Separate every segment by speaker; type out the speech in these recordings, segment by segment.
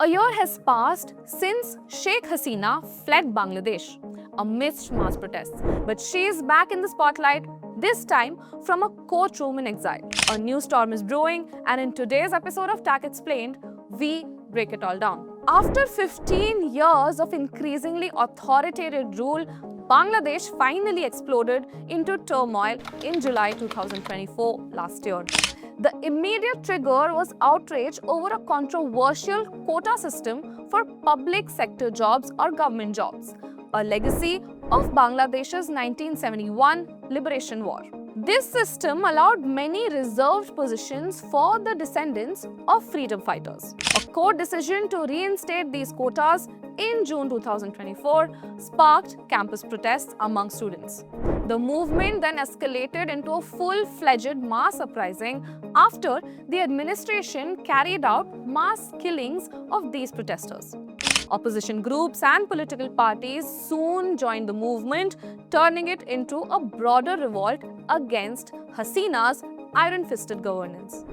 Speaker 1: A year has passed since Sheikh Hasina fled Bangladesh amidst mass protests, but she is back in the spotlight, this time from a courtroom in exile. A new storm is brewing, and in today's episode of TACXplained, we break it all down. After 15 years of increasingly authoritarian rule, Bangladesh finally exploded into turmoil in July 2024 last year. The immediate trigger was outrage over a controversial quota system for public sector jobs or government jobs, a legacy of Bangladesh's 1971 Liberation War. This system allowed many reserved positions for the descendants of freedom fighters. A court decision to reinstate these quotas in June 2024 sparked campus protests among students. The movement then escalated into a full-fledged mass uprising after the administration carried out mass killings of these protesters. Opposition groups and political parties soon joined the movement, turning it into a broader revolt against Hasina's iron-fisted governance.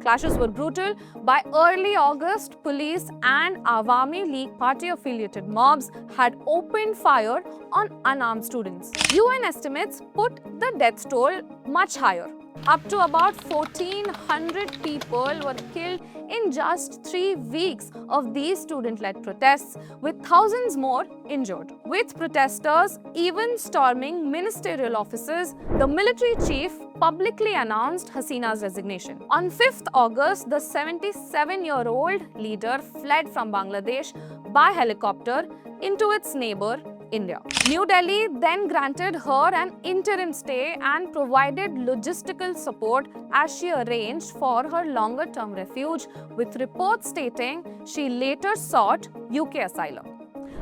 Speaker 1: Clashes were brutal. By early August, police and Awami League party-affiliated mobs had opened fire on unarmed students. UN estimates put the death toll much higher. Up to about 1,400 people were killed in just 3 weeks of these student-led protests, with thousands more injured. With protesters even storming ministerial offices, the military chief publicly announced Hasina's resignation. On 5th August, the 77-year-old leader fled from Bangladesh by helicopter into its neighbor, India. New Delhi then granted her an interim stay and provided logistical support as she arranged for her longer-term refuge, with reports stating she later sought UK asylum.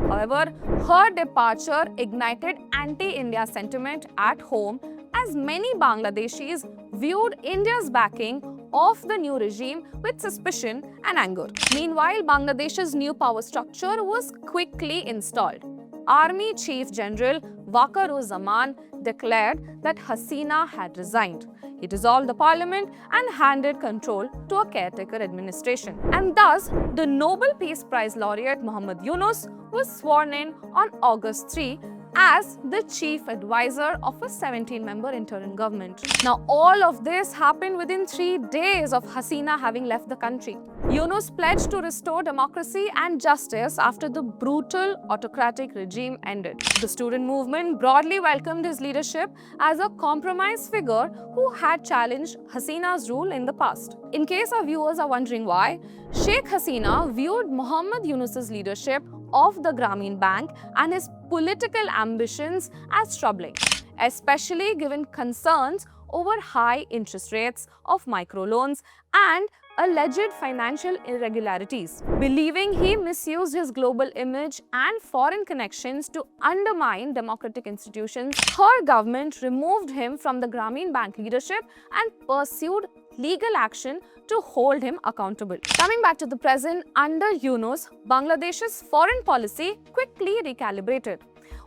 Speaker 1: However, her departure ignited anti-India sentiment at home, as many Bangladeshis viewed India's backing of the new regime with suspicion and anger. Meanwhile, Bangladesh's new power structure was quickly installed. Army Chief General Waqar-uz-Zaman declared that Hasina had resigned. He dissolved the parliament and handed control to a caretaker administration. And thus, the Nobel Peace Prize laureate Muhammad Yunus was sworn in on August 3 as the chief advisor of a 17-member interim government. Now, all of this happened within 3 days of Hasina having left the country. Yunus pledged to restore democracy and justice after the brutal autocratic regime ended. The student movement broadly welcomed his leadership as a compromise figure who had challenged Hasina's rule in the past. In case our viewers are wondering why, Sheikh Hasina viewed Muhammad Yunus's leadership of the Grameen Bank and his political ambitions as troubling, especially given concerns over high interest rates of microloans and alleged financial irregularities. Believing he misused his global image and foreign connections to undermine democratic institutions, her government removed him from the Grameen Bank leadership and pursued legal action to hold him accountable. Coming back to the present, under Yunus, Bangladesh's foreign policy quickly recalibrated.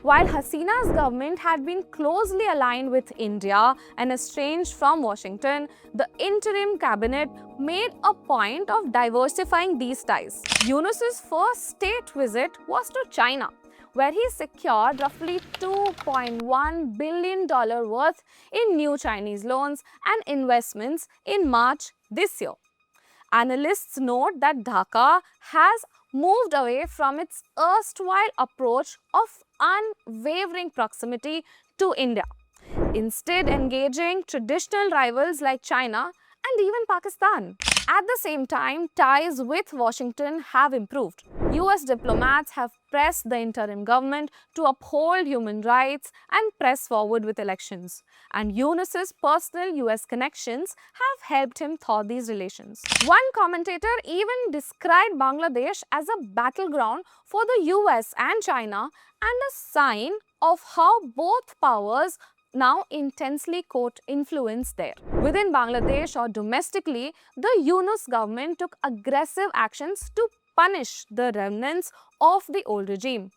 Speaker 1: While Hasina's government had been closely aligned with India and estranged from Washington, the interim cabinet made a point of diversifying these ties. Yunus's first state visit was to China, where he secured roughly $2.1 billion worth in new Chinese loans and investments in March this year. Analysts note that Dhaka has moved away from its erstwhile approach of unwavering proximity to India, instead engaging traditional rivals like China and even Pakistan. At the same time, ties with Washington have improved. US diplomats have pressed the interim government to uphold human rights and press forward with elections. And Yunus's personal US connections have helped him thaw these relations. One commentator even described Bangladesh as a battleground for the US and China and a sign of how both powers now intensely court influence there. Within Bangladesh or domestically, the Yunus government took aggressive actions to punish the remnants of the old regime.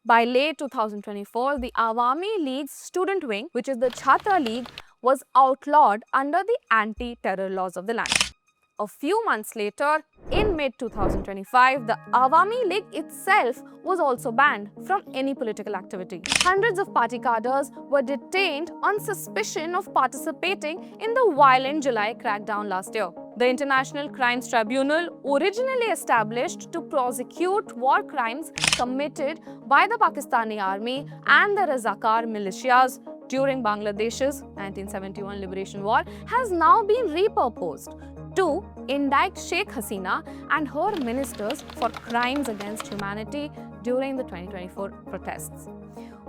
Speaker 1: By late 2024, the Awami League's student wing, which is the Chhatra League, was outlawed under the anti-terror laws of the land. A few months later, in mid-2025, the Awami League itself was also banned from any political activity. Hundreds of party cadres were detained on suspicion of participating in the violent July crackdown last year. The International Crimes Tribunal, originally established to prosecute war crimes committed by the Pakistani army and the Razakar militias during Bangladesh's 1971 Liberation War, has now been repurposed to indict Sheikh Hasina and her ministers for crimes against humanity during the 2024 protests.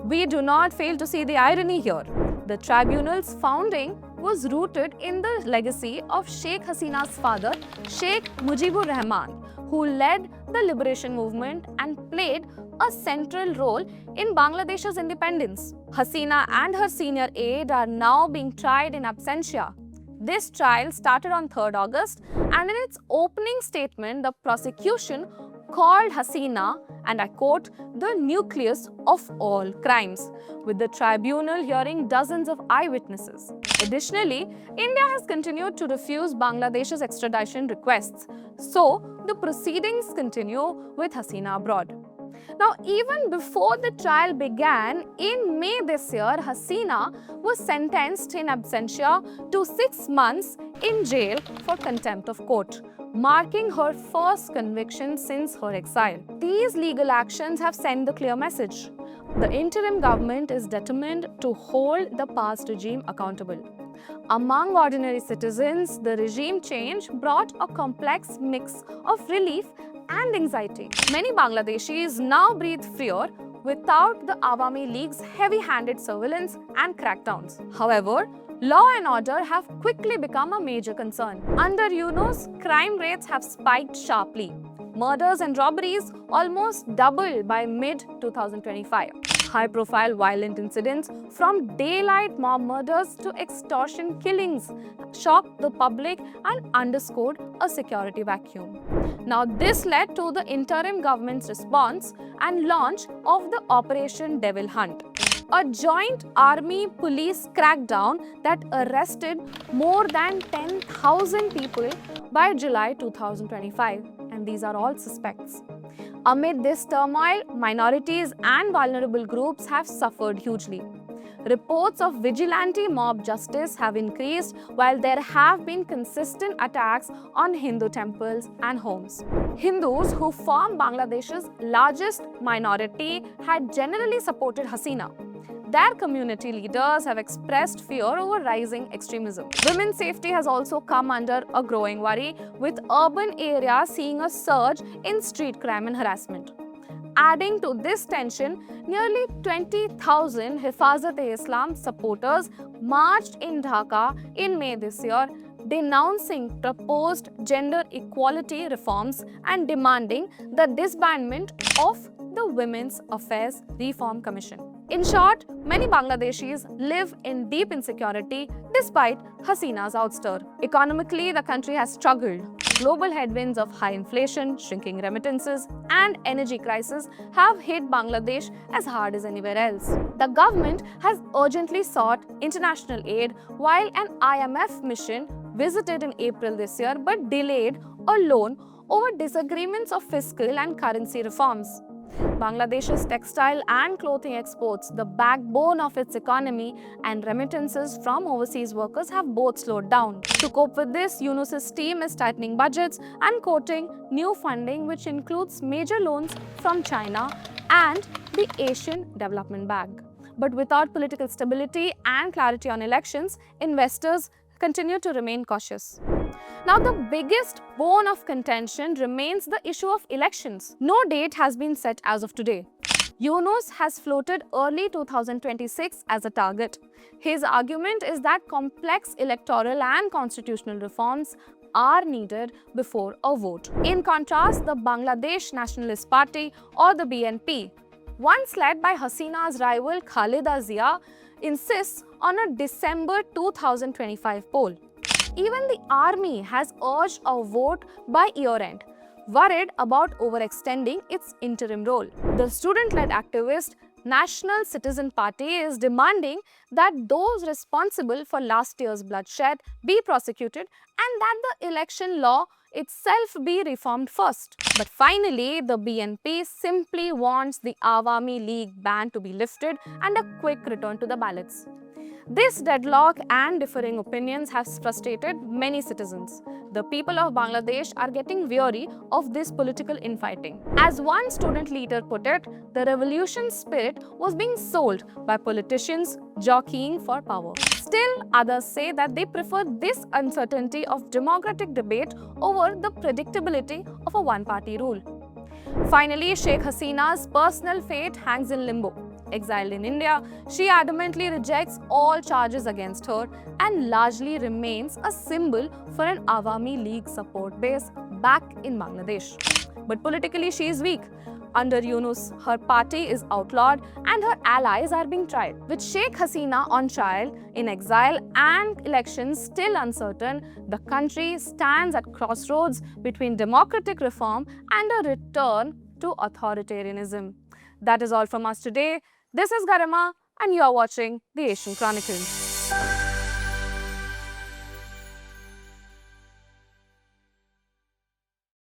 Speaker 1: We do not fail to see the irony here. The tribunal's founding was rooted in the legacy of Sheikh Hasina's father, Sheikh Mujibur Rahman, who led the liberation movement and played a central role in Bangladesh's independence. Hasina and her senior aide are now being tried in absentia. This trial started on 3rd August, and in its opening statement, the prosecution called Hasina, and I quote, the nucleus of all crimes, with the tribunal hearing dozens of eyewitnesses. Additionally, India has continued to refuse Bangladesh's extradition requests, so the proceedings continue with Hasina abroad. Now, even before the trial began, in May this year, Hasina was sentenced in absentia to 6 months in jail for contempt of court, marking her first conviction since her exile. These legal actions have sent the clear message: the interim government is determined to hold the past regime accountable. Among ordinary citizens, the regime change brought a complex mix of relief and anxiety. Many Bangladeshis now breathe fear without the Awami League's heavy-handed surveillance and crackdowns. However, law and order have quickly become a major concern. Under Yunus, crime rates have spiked sharply. Murders and robberies almost doubled by mid-2025. High-profile violent incidents, from daylight mob murders to extortion killings, shocked the public and underscored a security vacuum. Now, this led to the interim government's response and launch of the Operation Devil Hunt, a joint army-police crackdown that arrested more than 10,000 people by July 2025, and these are all suspects. Amid this turmoil, minorities and vulnerable groups have suffered hugely. Reports of vigilante mob justice have increased, while there have been consistent attacks on Hindu temples and homes. Hindus, who form Bangladesh's largest minority, had generally supported Hasina. Their community leaders have expressed fear over rising extremism. Women's safety has also come under a growing worry, with urban areas seeing a surge in street crime and harassment. Adding to this tension, nearly 20,000 Hifazat-e-Islam supporters marched in Dhaka in May this year, denouncing proposed gender equality reforms and demanding the disbandment of the Women's Affairs Reform Commission. In short, many Bangladeshis live in deep insecurity despite Hasina's ouster. Economically, the country has struggled. Global headwinds of high inflation, shrinking remittances, and energy crisis have hit Bangladesh as hard as anywhere else. The government has urgently sought international aid, while an IMF mission visited in April this year but delayed a loan over disagreements of fiscal and currency reforms. Bangladesh's textile and clothing exports, the backbone of its economy, and remittances from overseas workers have both slowed down. To cope with this, Yunus's team is tightening budgets and quoting new funding, which includes major loans from China and the Asian Development Bank. But without political stability and clarity on elections, investors continue to remain cautious. Now, the biggest bone of contention remains the issue of elections. No date has been set as of today. Yunus has floated early 2026 as a target. His argument is that complex electoral and constitutional reforms are needed before a vote. In contrast, the Bangladesh Nationalist Party, or the BNP, once led by Hasina's rival Khaleda Zia, insists on a December 2025 poll. Even the army has urged a vote by year-end, worried about overextending its interim role. The student-led activist National Citizen Party is demanding that those responsible for last year's bloodshed be prosecuted and that the election law itself be reformed first. But finally, the BNP simply wants the Awami League ban to be lifted and a quick return to the ballots. This deadlock and differing opinions have frustrated many citizens. The people of Bangladesh are getting weary of this political infighting. As one student leader put it, the revolution spirit was being sold by politicians jockeying for power. Still, others say that they prefer this uncertainty of democratic debate over the predictability of a one-party rule. Finally, Sheikh Hasina's personal fate hangs in limbo. Exiled in India, she adamantly rejects all charges against her and largely remains a symbol for an Awami League support base back in Bangladesh. But politically, she is weak. Under Yunus, her party is outlawed and her allies are being tried. With Sheikh Hasina on trial, in exile, and elections still uncertain, the country stands at crossroads between democratic reform and a return to authoritarianism. That is all from us today. This is Garima, and you are watching the Asian Chronicles.